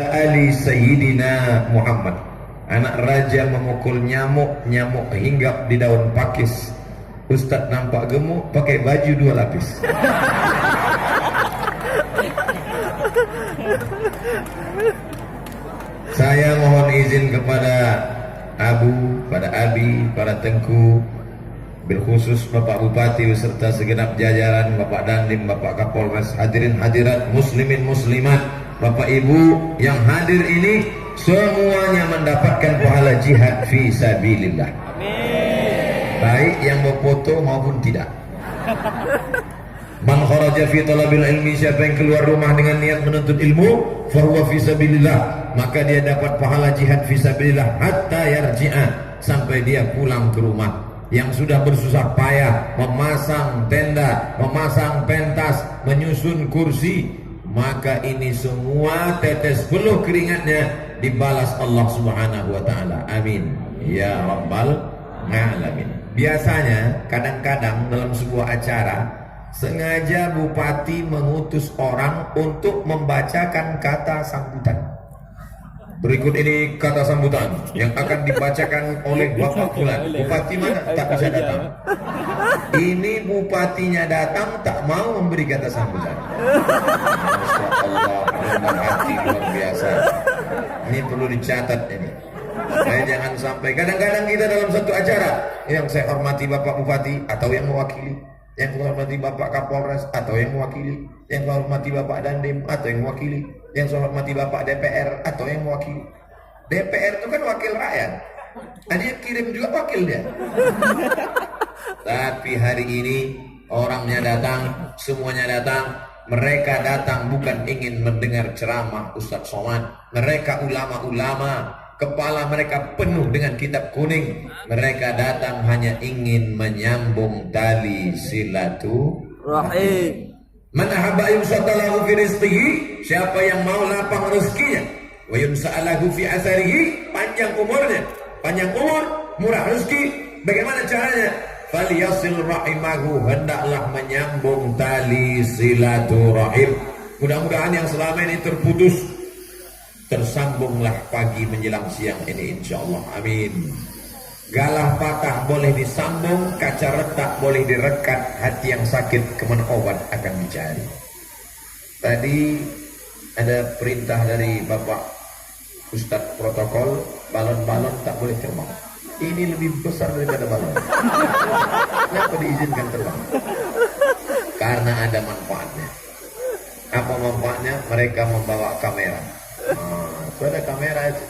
Ali Sayyidina Muhammad. Anak raja memukul nyamuk, nyamuk hinggap di daun pakis. Ustadz nampak gemuk, pakai baju 2 lapis. Saya mohon izin kepada Abu, pada Abi, para Tengku, berkhusus Bapak Bupati beserta segenap jajaran, Bapak Dandim, Bapak Kapolres, hadirin hadirat, muslimin muslimat, Bapak Ibu yang hadir ini semuanya mendapatkan pahala jihad fi sabilillah. Baik yang berfoto maupun tidak. Man kharaja fi talabil ilmi, siapa yang keluar rumah dengan niat menuntut ilmu, fahuwa fi sabilillah, maka dia dapat pahala jihad fi sabilillah hatta yarji'a, sampai dia pulang ke rumah. Yang sudah bersusah payah memasang tenda, memasang pentas, menyusun kursi, maka ini semua tetes peluh keringatnya dibalas Allah Subhanahu wa taala. Amin ya rabbal alamin. Biasanya kadang-kadang dalam sebuah acara sengaja bupati mengutus orang untuk membacakan kata sambutan. Berikut ini kata sambutan yang akan dibacakan oleh Bapak Fulan. Bupati mana? Tak bisa datang. Ini bupatinya datang tak mau memberi kata sambutan. Masya Allah, rendah hati luar biasa. Ini perlu dicatat ini. Saya jangan sampai kadang-kadang kita dalam satu acara yang saya hormati Bapak Bupati atau yang mewakili, yang saya hormati Bapak Kapolres atau yang mewakili, yang saya hormati Bapak Dandim atau yang mewakili, yang saya hormati Bapak DPR atau yang mewakili. DPR itu kan wakil rakyat. Nah, dia kirim juga wakil dia. Tapi hari ini orangnya datang, semuanya datang. Mereka datang bukan ingin mendengar ceramah Ustadz Somad. Mereka ulama-ulama, kepala mereka penuh dengan kitab kuning. Mereka datang hanya ingin menyambung tali silaturahim. Man ahabba yusatalahu fi rizqihi, siapa yang mau lapang rezekinya, wa yunsa'alahu fi atharihi, panjang umurnya, panjang umur, murah rezeki. Bagaimana caranya? Falyasil rahimahu, hendaklah menyambung tali silaturahim. Mudah-mudahan yang selama ini terputus tersambunglah pagi menjelang siang ini, insyaallah. Amin. Galah patah boleh disambung, kaca retak boleh direkat, hati yang sakit kemana obat akan dicari. Tadi ada perintah dari Bapak Ustadz protokol, balon-balon tak boleh terbang. Ini lebih besar daripada balon. Kenapa diizinkan terbang? Karena ada manfaatnya. Apa manfaatnya? Mereka membawa kamera. Itu ada kamera itu.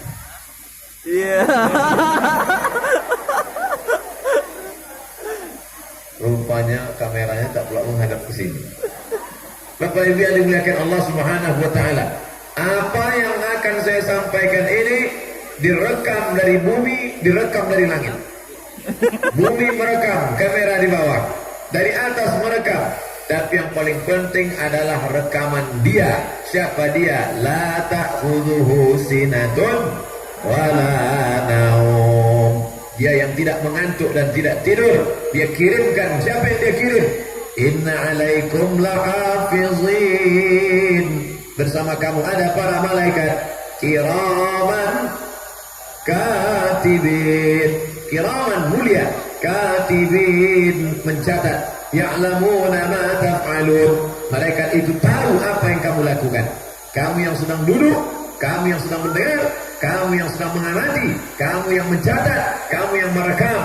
Iya. Rupanya kameranya tak pula menghadap ke sini. Bapak Ibu yang dimuliakan Allah Subhanahu wa taala, apa yang akan saya sampaikan ini direkam dari bumi, direkam dari langit. Bumi merekam, kamera di bawah, dari atas merekam. Tapi yang paling penting adalah rekaman dia. Siapa dia? La ta'khudhuhu sinatun wala naum. Dia yang tidak mengantuk dan tidak tidur. Dia kirimkan. Siapa yang dia kirim? Inna alaikum lahafizin. Bersama kamu ada para malaikat kiraman katibin. Kiraman mulia, katibin mencatat, ya'lamuna ma taf'alun. Malaikat itu tahu apa yang kamu lakukan. Kamu yang sedang duduk, kamu yang sedang mendengar, kamu yang sedang mengamati, kamu yang mencatat, kamu yang merekam,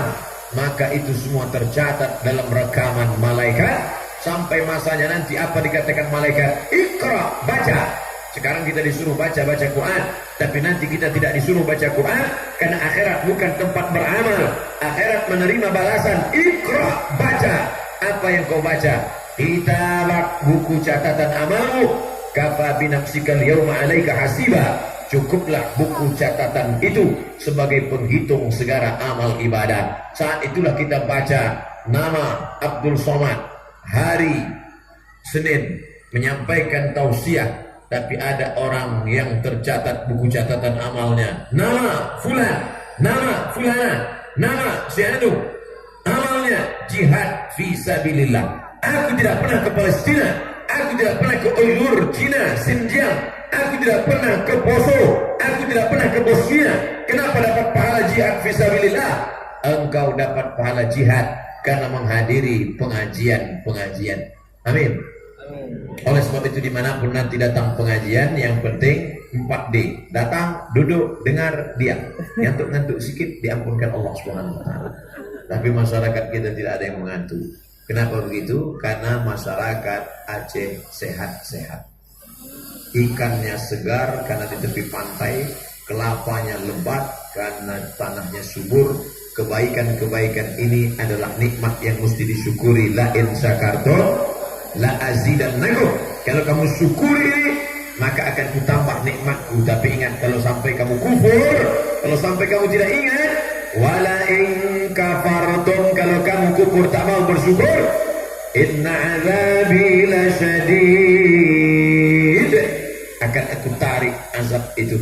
maka itu semua tercatat dalam rekaman malaikat. Sampai masanya nanti apa dikatakan malaikat? Iqra, baca. Sekarang kita disuruh baca Quran, tapi nanti kita tidak disuruh baca Quran, karena akhirat bukan tempat beramal. Akhirat menerima balasan. Iqra, baca. Apa yang kau baca? Kitabak, buku catatan amalmu. Kafa binafsikal yawma alaika hasiba. Cukuplah buku catatan itu sebagai penghitung segala amal ibadah. Saat itulah kita baca nama Abdul Somad, hari Senin, menyampaikan tausiah. Tapi ada orang yang tercatat buku catatan amalnya, nama fulan, nama fulana, nama si anu, amalnya jihad fi sabilillah. Aku tidak pernah ke Palestina, aku tidak pernah ke Uyghur, Cina, Xinjiang. Aku tidak pernah ke Poso, aku tidak pernah ke Bosnia. Kenapa dapat pahala jihad fisabilillah? Engkau dapat pahala jihad karena menghadiri pengajian-pengajian. Amin. Oleh sebab itu dimanapun nanti datang pengajian, yang penting 4D. Datang, duduk, dengar, diam. Ngantuk-ngantuk sedikit diampunkan Allah Subhanahu wa taala. Tapi masyarakat kita tidak ada yang mengantuk. Kenapa begitu? Karena masyarakat Aceh sehat-sehat. Ikannya segar karena di tepi pantai, kelapanya lebat karena tanahnya subur. Kebaikan-kebaikan ini adalah nikmat yang mesti disyukuri. La in syakartum la azidannakum. Kalau kamu syukuri ini, maka akan kutambah nikmatku. Tapi ingat, kalau sampai kamu kufur, kalau sampai kamu tidak ingat, wala in kafartum, kalau kamu kufur tak mau bersyukur, inna azabi lasyadid, akan aku tarik azab itu.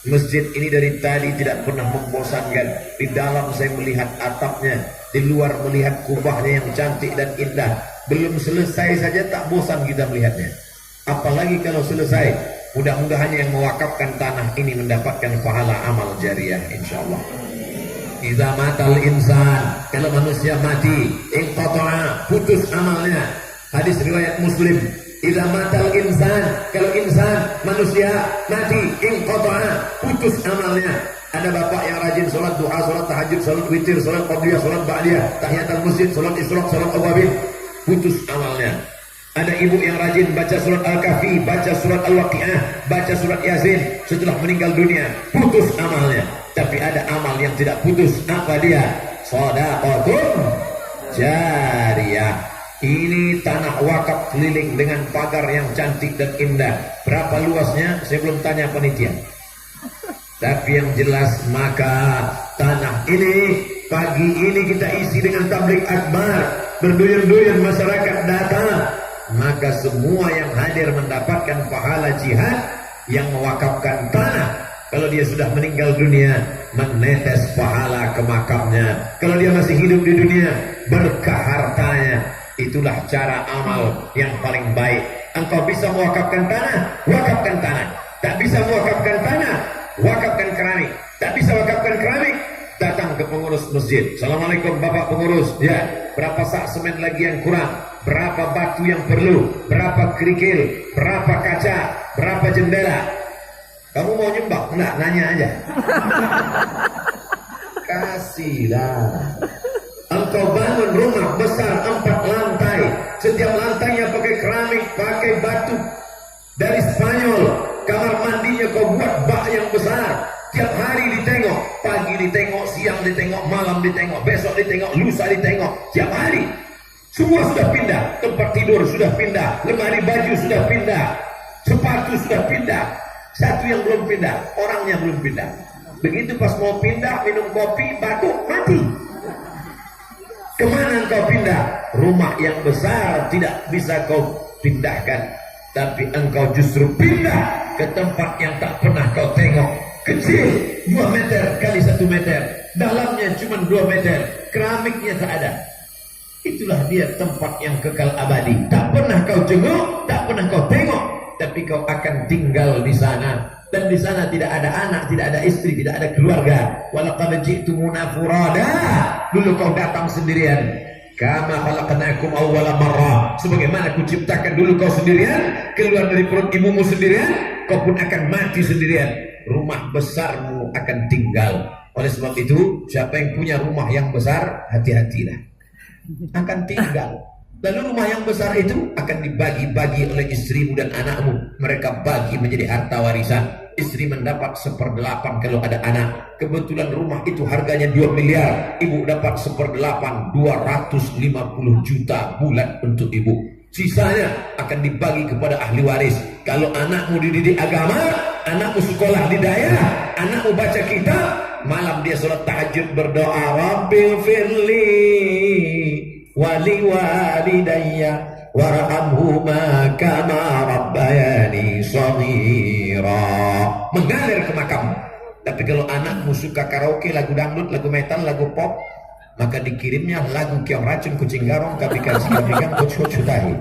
Masjid ini dari tadi tidak pernah membosankan. Di dalam saya melihat atapnya, di luar melihat kubahnya yang cantik dan indah. Belum selesai saja tak bosan kita melihatnya. Apalagi kalau selesai. Mudah-mudahan yang mewakafkan tanah ini mendapatkan pahala amal jariah, insyaallah. Idza matal insan, kalau manusia mati, inqata'a, putus amalnya. Hadis riwayat Muslim. Idza matal insan, kalau insan manusia mati, inqata'a, putus amalnya. Ada bapak yang rajin sholat duha, sholat tahajud, sholat witir, sholat qabliyah, sholat ba'diyah, tahiyatul masjid, sholat isyraq, sholat awabin, putus amalnya. Ada ibu yang rajin baca surat Al-Kahfi, baca surat Al-Waqi'ah, baca surat Yasin, setelah meninggal dunia, putus amalnya. Tapi ada amal yang tidak putus. Apa dia? Shadaqatun jariyah. Ini tanah wakaf keliling dengan pagar yang cantik dan indah. Berapa luasnya? Saya belum tanya panitia. Tapi yang jelas, maka tanah ini pagi ini kita isi dengan tablik akbar, berduyun-duyun masyarakat datang. Maka semua yang hadir mendapatkan pahala jihad. Yang mewakafkan tanah, kalau dia sudah meninggal dunia, menetes pahala ke makamnya. Kalau dia masih hidup di dunia, berkah hartanya. Itulah cara amal yang paling baik. Engkau bisa mewakafkan tanah, wakafkan tanah. Tak bisa mewakafkan tanah, wakafkan keramik. Tak bisa wakafkan keramik, datang ke pengurus masjid. Assalamualaikum Bapak pengurus. Ya, berapa sak semen lagi yang kurang? Berapa batu yang perlu? Berapa kerikil? Berapa kaca? Berapa jendela? Kamu mau nyumbang? Enggak, nanya aja. Kasihlah. Engkau bangun rumah besar 4 lantai. Setiap lantainya pakai keramik, pakai batu dari Spanyol. Kamar mandinya kau buat bak yang besar. Tiap hari ditengok, pagi ditengok, siang ditengok, malam ditengok, besok ditengok, lusa ditengok. Tiap hari. Semua sudah pindah. Tempat tidur sudah pindah, lemari baju sudah pindah, sepatu sudah pindah. Satu yang belum pindah, orangnya belum pindah. Begitu pas mau pindah, minum kopi, batuk, mati. Kemana engkau pindah? Rumah yang besar tidak bisa kau pindahkan, tapi engkau justru pindah ke tempat yang tak pernah kau tengok. Kecil, 2 meter kali 1 meter, dalamnya cuma 2 meter, keramiknya tak ada. Itulah dia tempat yang kekal abadi. Tak pernah kau jenguk, tak pernah kau tengok, tapi kau akan tinggal di sana. Dan di sana tidak ada anak, tidak ada istri, tidak ada keluarga. Walaqad ji'tumuna furada. Dulu kau datang sendirian. Kama khalaqnakum awwala marrah. Sebagaimana aku ciptakan dulu kau sendirian, keluar dari perut ibumu sendirian, kau pun akan mati sendirian. Rumah besarmu akan tinggal. Oleh sebab itu, siapa yang punya rumah yang besar, hati-hatilah. Akan tinggal. Lalu rumah yang besar itu akan dibagi-bagi oleh istrimu dan anakmu. Mereka bagi menjadi harta warisan. Istri mendapat 1/8 kalau ada anak. Kebetulan rumah itu harganya 2 miliar. Ibu dapat 1/8, 250 juta bulan untuk ibu. Sisanya akan dibagi kepada ahli waris. Kalau anakmu dididik agama, anakmu sekolah di daerah, anakmu baca kitab, malam dia sholat tahajud berdoa, Rabbil firli wali walidayya warhamhuma kama rabbayani shaghira. Mengalir ke makam. Tapi kalau anakmu suka karaoke, lagu dangdut, lagu metal, lagu pop, maka dikirimnya lagu Kiong Racun Kucing Garong Kabika Sikabikang Kucu Tahi.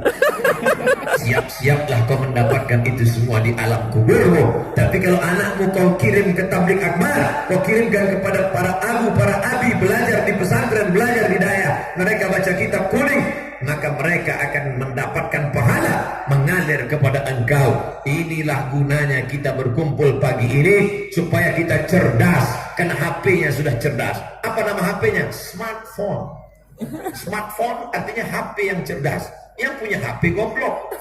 Siap-siaplah kau mendapatkan itu semua di alam kuburmu. Tapi kalau anakmu kau kirim ke tabligh akbar, kau kirimkan kepada para abu, para abi, belajar di pesantren, belajar di daya, mereka baca kitab kuning, maka mereka akan mendapatkan pahala mengalir kepada engkau. Inilah gunanya kita berkumpul pagi ini, supaya kita cerdas. Karena HP-nya sudah cerdas. Apa nama HP-nya? Smartphone. Smartphone artinya HP yang cerdas. Yang punya HP goblok.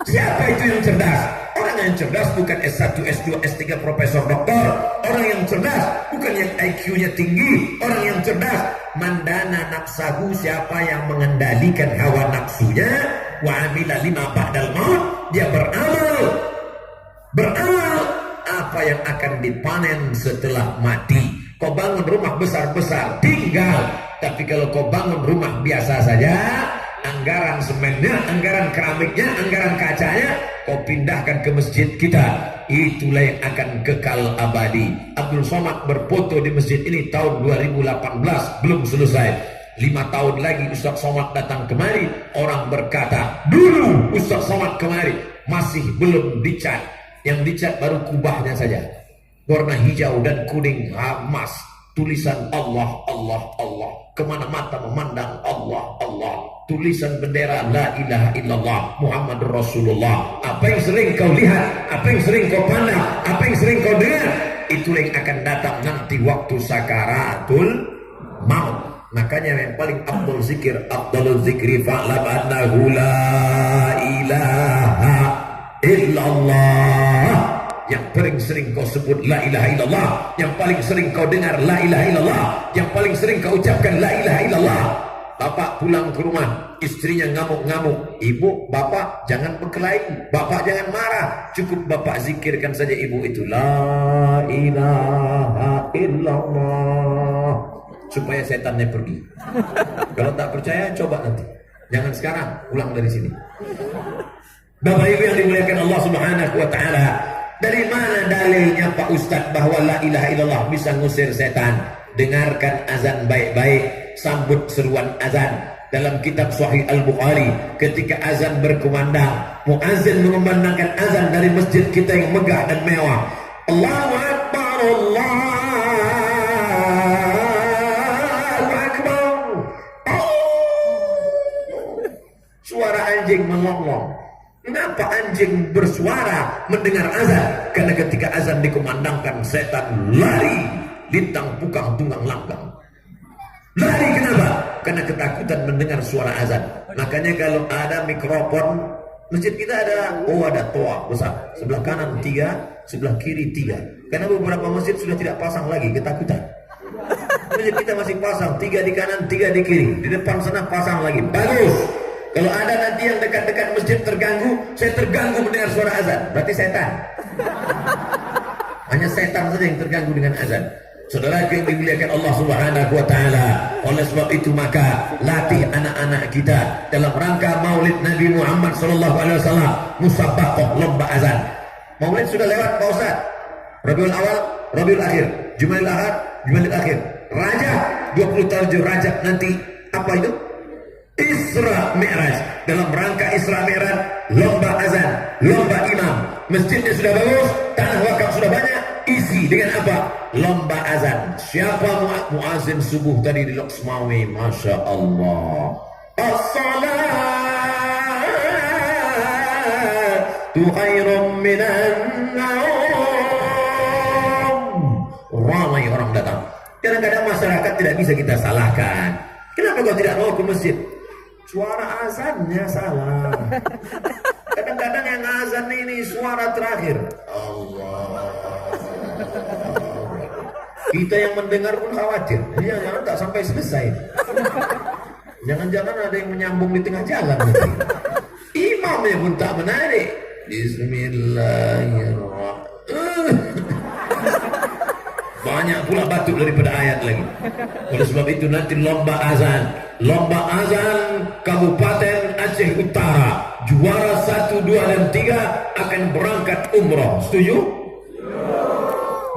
Siapa itu yang cerdas? Orang yang cerdas bukan S1, S2, S3, profesor, doktor. Orang yang cerdas bukan yang IQ-nya tinggi. Orang yang cerdas mandana nafsahu, siapa yang mengendalikan hawa nafsunya. Wa amila lima ba'dal maut, dia beramal apa yang akan dipanen setelah mati. Kau bangun rumah besar-besar tinggal, tapi kalau kau bangun rumah biasa saja, anggaran semennya, anggaran keramiknya, anggaran kacanya kau pindahkan ke masjid kita, itulah yang akan kekal abadi. Abdul Somad berfoto di masjid ini tahun 2018, belum selesai. 5 tahun lagi Ustaz Somad datang kemari, orang berkata, dulu Ustaz Somad kemari masih belum dicat. Yang dicat baru kubahnya saja, warna hijau dan kuning emas, tulisan Allah, Allah, Allah. Kemana mata memandang Allah, Allah. Tulisan bendera la ilaha illallah Muhammadur Rasulullah. Apa yang sering kau lihat, apa yang sering kau pandang, apa yang sering kau dengar, itulah yang akan datang nanti waktu sakaratul maut. Makanya yang paling afdal zikir, afdalul zikri fa'lam annahu la ilaha illallah. Yang paling sering kau sebut la ilaha illallah, yang paling sering kau dengar la ilaha illallah, yang paling sering kau ucapkan la ilaha illallah. Bapak pulang ke rumah, istrinya ngamuk-ngamuk, ibu, bapak jangan berkelahi, bapak jangan marah, cukup bapak zikirkan saja ibu itu la ilaha illallah, supaya setannya pergi. Kalau tak percaya coba nanti, jangan sekarang, pulang dari sini. Bapak ibu yang dimuliakan Allah Subhanahu wa taala, dari mana dalilnya Pak Ustadz bahwa la ilaha illallah bisa ngusir setan? Dengarkan azan baik-baik, sambut seruan azan. Dalam kitab Sahih Al-Bukhari, ketika azan berkumandang, muazzin mengumandangkan azan dari masjid kita yang megah dan mewah. Allahu Akbar, Allahu Akbar. Suara anjing melonglong. Kenapa anjing bersuara mendengar azan? Karena ketika azan dikumandangkan, setan lari, lintang pukang tunggang langgang. Lari kenapa? Karena ketakutan mendengar suara azan. Makanya kalau ada mikrofon, masjid kita ada toa besar, sebelah kanan 3, sebelah kiri 3. Karena beberapa masjid sudah tidak pasang lagi, ketakutan. Masjid kita masih pasang, 3 di kanan, 3 di kiri. Di depan sana pasang lagi, bagus. Kalau ada nanti yang dekat-dekat masjid terganggu, saya terganggu mendengar suara azan, berarti setan. Hanya setan saja yang terganggu dengan azan. Saudara yang dimuliakan Allah Subhanahu wa taala. Oleh sebab itu maka latih anak-anak kita dalam rangka Maulid Nabi Muhammad sallallahu alaihi wasallam, musabaqah lomba azan. Maulid sudah lewat Pak Ustaz. Rabiul Awal, Rabiul Akhir, Jumadil Ahad, Jumadil Akhir. Rajab 27 Rajab nanti apa itu? Isra Mi'raj. Dalam rangka Isra Mi'raj, lomba azan, lomba imam. Masjidnya sudah bagus, tanah wakaf sudah banyak, isi dengan apa? Lomba azan. Siapa muazzin subuh tadi di Loksmawi? Masya Allah. As-salatu khairum minan naum. Ramai orang datang. Kadang-kadang masyarakat tidak bisa kita salahkan. Kenapa kau tidak mau ke masjid? Suara azannya salah. Kadang-kadang yang azan ini suara terakhir. Allah. Kita yang mendengar pun khawatir. Jangan-jangan tak sampai selesai. Jangan-jangan ada yang menyambung di tengah jalan. Imamnya pun tak menarik. Bismillahirrahmanirrahim. Banyak pula batuk daripada ayat lagi. Oleh sebab itu nanti lomba azan Kabupaten Aceh Utara, juara 1, 2, dan 3 akan berangkat umroh. Setuju?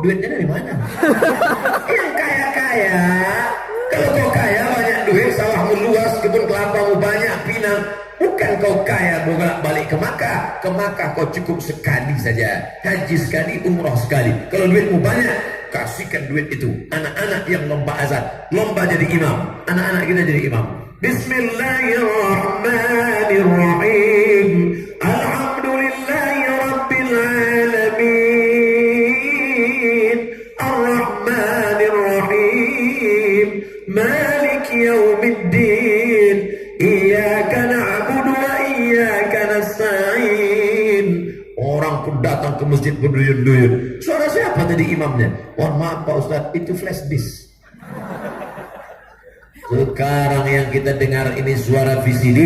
Duitnya dari mana? Yang kaya-kaya Kalau kau kaya banyak duit, sawahmu luas, kebun kelapamu banyak, pinang, bukan kau kaya bolak balik ke Makkah. Ke Makkah kau cukup sekali saja, haji sekali, umrah sekali. Kalau duitmu banyak, kasihkan duit itu anak-anak yang lomba azan, lomba jadi imam. Anak-anak kita jadi imam. Bismillahirrahmanirrahim. Alhamdulillahi rabbil alamin. Ar-Rahmanir-Rahim. Malik yaumiddin. Iyyaka na'budu wa iyyaka nasta'in. Orang pun datang ke masjid berduyun-duyun. Suara siapa tadi imamnya? Mohon maaf Pak Ustadz, itu flash disk. Sekarang yang kita dengar ini suara VCD,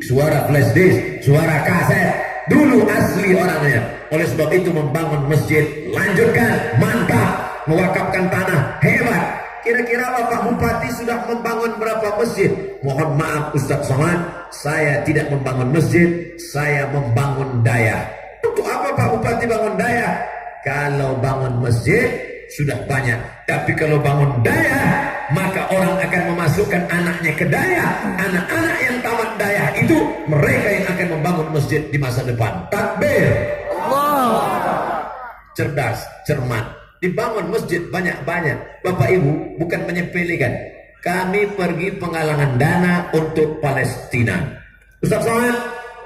suara flash disk, suara kaset. Dulu asli orangnya. Oleh sebab itu membangun masjid, lanjutkan, mantap. Mewakafkan tanah, hebat. Kira-kira Bapak Bupati sudah membangun berapa masjid? Mohon maaf Ustadz Somad, saya tidak membangun masjid, saya membangun daya. Untuk apa Pak Bupati bangun daya? Kalau bangun masjid sudah banyak, tapi kalau bangun daya, maka orang akan memasukkan anaknya ke daya. Anak-anak yang tamat daya itu mereka yang akan membangun masjid di masa depan. Takbir. Allah. Cerdas, cermat. Dibangun masjid banyak-banyak. Bapak Ibu, bukan menyepelekan. Kami pergi penggalangan dana untuk Palestina. Ustaz Somad,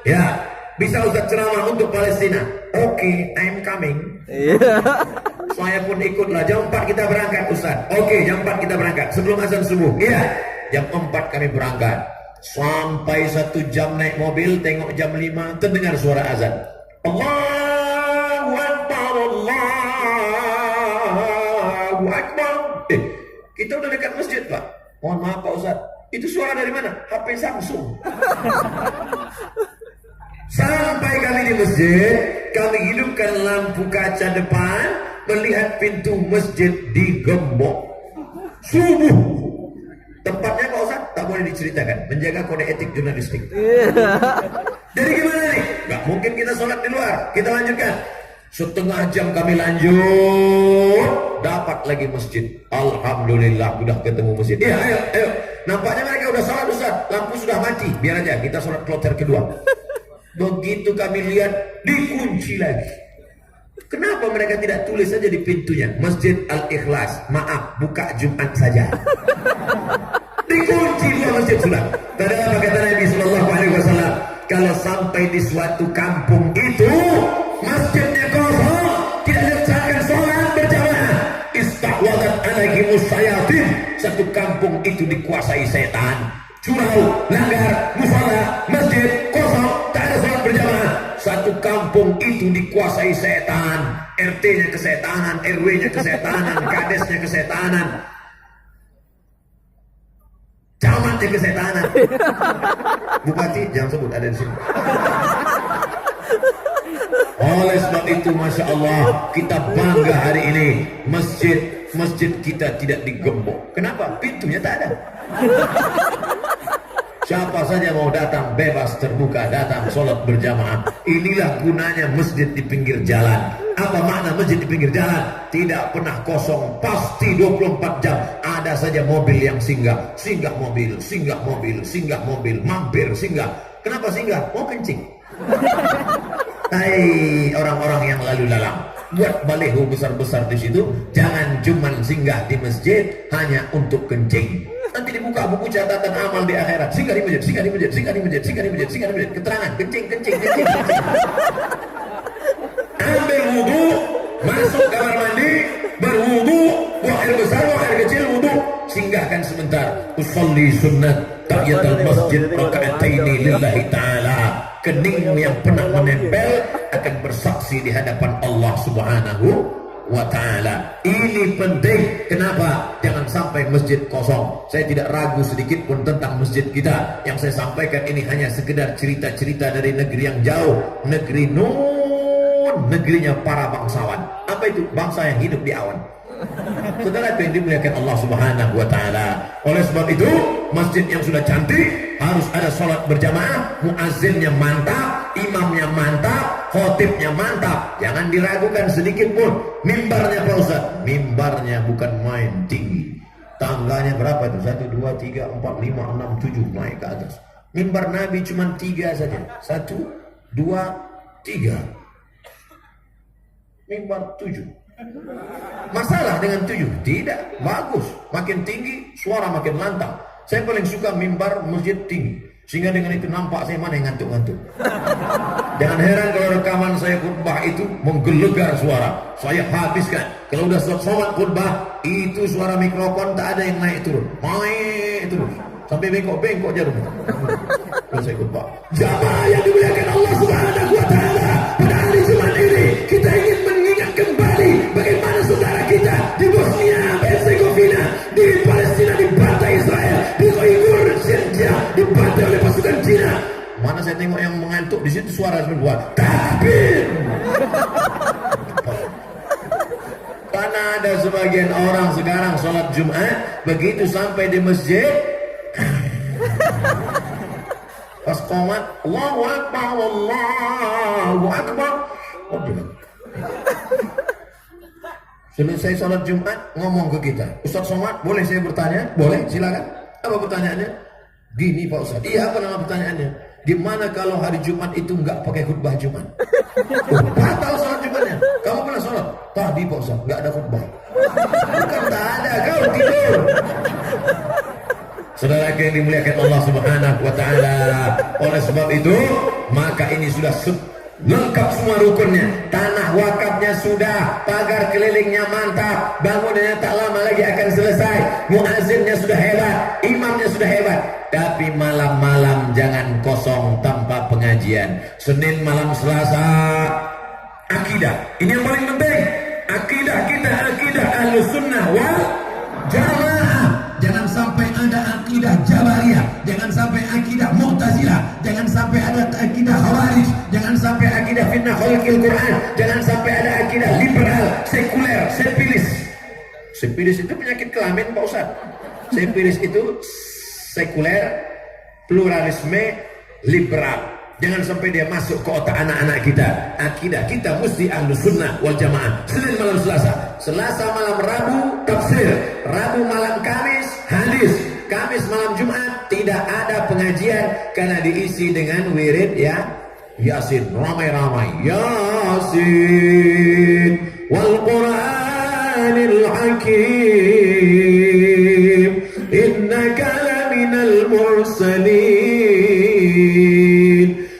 ya, bisa Ustaz ceramah untuk Palestina? Oke, I'm coming. Saya pun ikutlah. Jam 4 kita berangkat Ustaz. Oke, jam 4 kita berangkat. Sebelum azan subuh. Iya, jam 4 kami berangkat. Sampai 1 jam naik mobil, tengok jam 5, terdengar suara azan. Allahu Akbar, Allahu Akbar. Kita udah dekat masjid Pak. Mohon maaf Pak Ustaz, itu suara dari mana? HP Samsung. Sampai kami di masjid, kami hidupkan lampu kaca depan, melihat pintu masjid digembok. Subuh. Tempatnya Pak Ustaz tak boleh diceritakan, menjaga kode etik jurnalistik. Jadi gimana nih? Gak mungkin kita sholat di luar. Kita lanjutkan. Setengah jam kami lanjut, dapat lagi masjid. Alhamdulillah udah ketemu masjid. Iya, ayo. Nampaknya mereka udah sholat Ustaz, lampu sudah mati. Biar aja kita sholat kloter kedua. Begitu kami lihat, dikunci lagi. Kenapa mereka tidak tulis saja di pintunya Masjid Al-Ikhlas, maaf buka Jumat saja. Dikunci dua masjid sudah. Tadi apa kata Nabi Sallallahu Alaihi Wasallam? Kalau sampai di suatu kampung itu masjidnya kosong, tidak dilaksanakan sholat berjamaah, istahwadat alaihimus syayatin. Satu kampung itu dikuasai setan. Curau, langgar, musala, masjid kosong, tak ada sholat berjamaah. Satu kampung itu dikuasai setan. RT-nya kesetanan, RW-nya kesetanan, kadesnya kesetanan, camatnya kesetanan. Bupati jangan sebut ada di sini. Oleh sebab itu Masya Allah, kita bangga hari ini. Masjid kita tidak digembok. Kenapa? Pintunya tak ada. Siapa saja mau datang bebas terbuka, datang sholat berjamaah. Inilah gunanya masjid di pinggir jalan. Apa makna masjid di pinggir jalan? Tidak pernah kosong, pasti 24 jam ada saja mobil yang singgah. Singgah mobil, mampir singgah. Kenapa singgah? Mau kencing. Hai orang-orang yang lalu lalang, buat baliho besar-besar di situ. Jangan cuma singgah di masjid hanya untuk kencing. Nanti dibuka buku catatan amal di akhirat. Singgah di masjid. Keterangan kencing. Ambil wudu, masuk kamar mandi, berwudu, buang air besar, buang air kecil, wudu. Singgahkan sebentar. Usolli sunnat tahiyatul masjid raka'ataini lillahi ta'ala. Keningmu yang pernah menempel akan bersaksi di hadapan Allah Subhanahu wa ta'ala. Ini penting. Kenapa? Jangan sampai masjid kosong. Saya tidak ragu sedikit pun tentang masjid kita. Yang saya sampaikan ini hanya sekedar cerita-cerita dari negeri yang jauh. Negeri Nun, negerinya para bangsawan. Apa itu? Bangsa yang hidup di awan. Saudara yang dimuliakan Allah Subhanahu wa ta'ala. Oleh sebab itu, masjid yang sudah cantik harus ada sholat berjamaah, muazzinnya mantap, imamnya mantap, khotibnya mantap. Jangan diragukan sedikit pun. Mimbarnya Pak Ustaz, mimbarnya bukan main tinggi. Tangganya berapa itu? 1, 2, 3, 4, 5, 6, 7 naik ke atas. Mimbar Nabi cuma 3 saja. 1, 2, 3. Mimbar 7. Masalah dengan 7? Tidak, bagus. Makin tinggi, suara makin lantang. Saya paling suka mimbar masjid tinggi, sehingga dengan itu nampak saya mana yang ngantuk-ngantuk. Jangan heran kalau rekaman saya khutbah itu menggelegar suara. Saya habiskan. Kalau udah sholat khutbah, itu suara mikrofon tak ada yang naik turun. Naik terus. Sampai bengkok-bengkok jarum. Kalau saya khutbah. Jamaah yang dimuliakan Allah Subhanahu wa Ta'ala, pada hari Jumat ini kita ingin mengingat kembali bagaimana saudara kita di Bosnia Herzegovina, di Palestina dibantai Israel, di Uighur, Xinjiang dibantai oleh pasukan Cina. Mana saya tengok yang mengantuk di situ suara semua takbir. Karena ada sebagian orang sekarang sholat Jumat begitu sampai di masjid pas qomat Allahu Akbar, Allahu Akbar. Oh, selesai sholat Jumat ngomong ke kita, Ustaz Somad, boleh saya bertanya? Boleh, silakan. Apa pertanyaannya? Gini Pak Ustaz. Iya, apa nama pertanyaannya? Gimana kalau hari Jumat itu nggak pakai khutbah Jumat? Oh, batal sholat Jumatnya. Kamu pernah sholat? Tadi Pak Ustaz, nggak ada khutbah. Bukan tak ada, kau tidur. Saudara yang dimuliakan Allah Subhanahu wa Ta'ala, oleh sebab itu maka ini sudah lengkap semua rukunnya. Tanah wakafnya sudah, pagar kelilingnya mantap, bangunannya tak lama lagi akan selesai, muazzinnya sudah hebat, imamnya sudah hebat. Tapi malam-malam jangan kosong tanpa pengajian. Senin malam Selasa akidah, ini yang paling penting. Akidah kita, akidah Ahlus Sunnah wal Jamaah. Jangan sampai ada akidah Jabariyah, jangan sampai akidah Mu'tazilah, jangan sampai ada akidah Khawarij, jangan sampai akidah fitnah khalqil Quran, jangan sampai ada akidah liberal, sekuler, sepilis. Sepilis itu penyakit kelamin Pak Ustaz. Sepilis itu sekuler, pluralisme, liberal. Jangan sampai dia masuk ke otak anak-anak kita. Akidah kita mesti Ahlus Sunnah wal Jamaah. Senin malam Selasa, Selasa malam Rabu tafsir, Rabu malam Kamis hadis, Kamis malam Jumat tidak ada pengajian karena diisi dengan wirid ya Yasin, ramai-ramai Yasin wal Qur'anil Hakim innaka laminal mursalin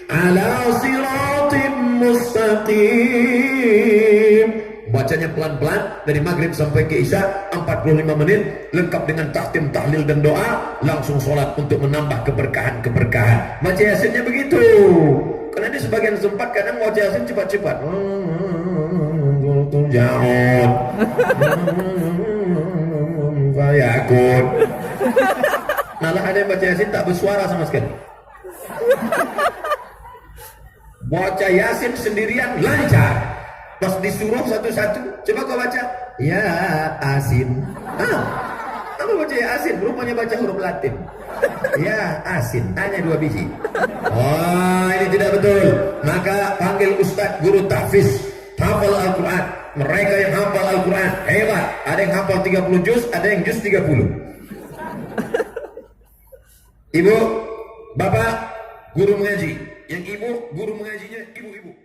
ala siratim mustaqim. Bacanya pelan-pelan dari maghrib sampai ke isya 45 menit, lengkap dengan tahtim, tahlil dan doa, langsung sholat untuk menambah keberkahan-keberkahan. Baca Yasinnya begitu. Karena di sebagian tempat kadang baca Yasin cepat-cepat. Jauh. Fayakun. Malah ada yang baca Yasin tak bersuara sama sekali. Baca Yasin sendirian lancar. Pas disuruh satu-satu, coba kau baca ya Asin. Apa baca ya Asin? Rupanya baca huruf Latin. Ya Asin, hanya 2 biji. Oh, ini tidak betul. Maka panggil ustadz guru tahfiz, hafal Al-Quran. Mereka yang hafal Al-Quran hebat. Ada yang hafal 30 juz, ada yang juz 30. Ibu, bapak, guru mengaji. Yang ibu, guru mengajinya ibu-ibu.